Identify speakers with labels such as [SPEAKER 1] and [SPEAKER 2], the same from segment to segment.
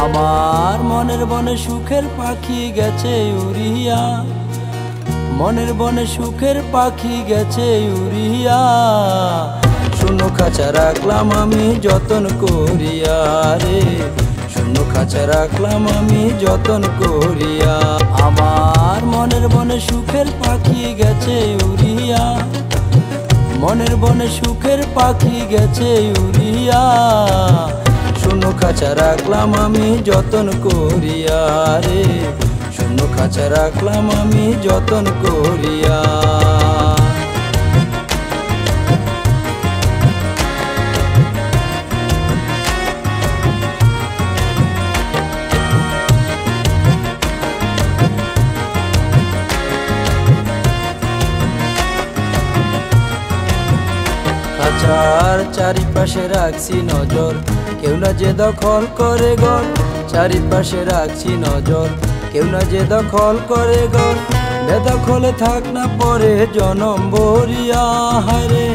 [SPEAKER 1] আমার মনের বনে সুখের পাখি গেছে উড়িয়া, মনের বনে সুখের পাখি গেছে উড়িয়া। শূন্য খাঁচা রাখলাম আমি যতন করিয়া রে, শূন্য খাঁচা রাখলাম আমি যতন করিয়া। আমার মনের বনে সুখের পাখি গেছে উড়িয়া, মনের বনে সুখের পাখি গেছে উড়িয়া। শূন্য খাঁচা রাখলাম আমি যতন করিয়া রে, শূন্য খাঁচা রাখলাম আমি যতন করিয়া। খাঁচার চারিপাশে রাখছি নজর, কেউ না যে দখল করে ঘর। চারিপাশে রাখছি নজর, কেউ না যে দখল করে ঘর। বেদখলে থাক না পরে জনম ভরিয়া, হায়রে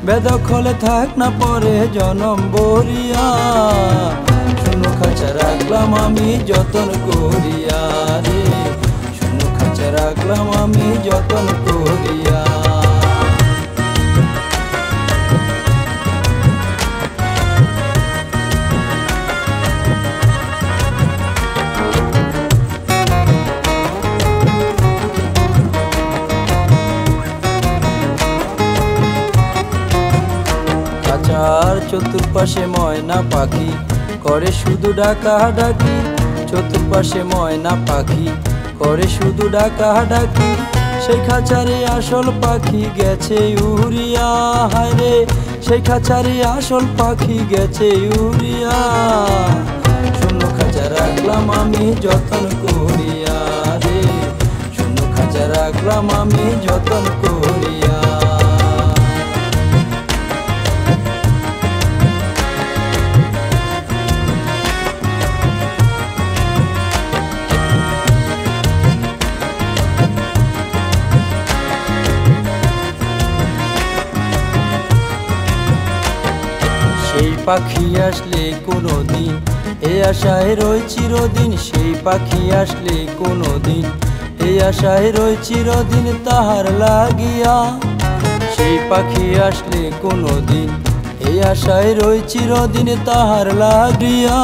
[SPEAKER 1] বেদখলে থাক না পরে জনম ভরিয়া। শূন্য খাঁচা রাখলাম আমি যতন করিয়া রে, শূন্য খাঁচা রাখলাম আমি যতন করিয়া। খাঁচার চতুর্পাশে ময়না পাখি করে শুধু ডাকা ডাকি, চতুর্পাশে ময়না পাখি করে শুধু ডাকা ডাকি। সেই খাঁচারে আসল পাখি গেছে উড়িয়া, হায়রে সেই খাঁচারে আসল পাখি গেছে উড়িয়া। শূন্য খাঁচা রাখলাম আমি যতন করিয়া রে, শূন্য খাঁচা রাখলাম আমি যতন করিয়া। সেই পাখি আসলে কোনো দিন এই আশায় রই চিরদিন, সেই পাখি আসলে কোনো দিন এই আশায় রই চিরদিন তাহার লাগিয়া। সেই পাখি আসলে কোনো দিন এই আশায় রই চিরদিন তাহার লাগিয়া।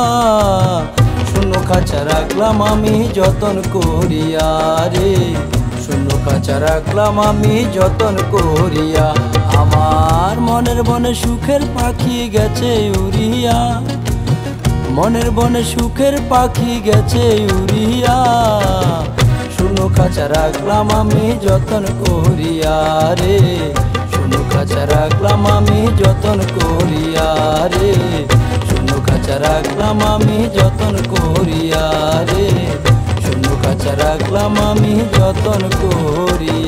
[SPEAKER 1] শূন্য খাঁচা রাখলাম আমি যতন করিয়া রে, শূন্য খাঁচা রাখলাম আমি যতন করিয়া। আমার মনের বনে সুখের পাখি গেছে উড়িয়া, মনের বনে সুখের পাখি গেছে উড়িয়া। শূন্য খাঁচা রাখলাম আমি যতন করিয়া রে, শূন্য খাঁচা রাখলাম আমি যতন করিয়া রে, শূন্য খাঁচা রাখলাম আমি যতন করিয়া রে, শূন্য খাঁচা রাখলাম আমি যতন করিয়া।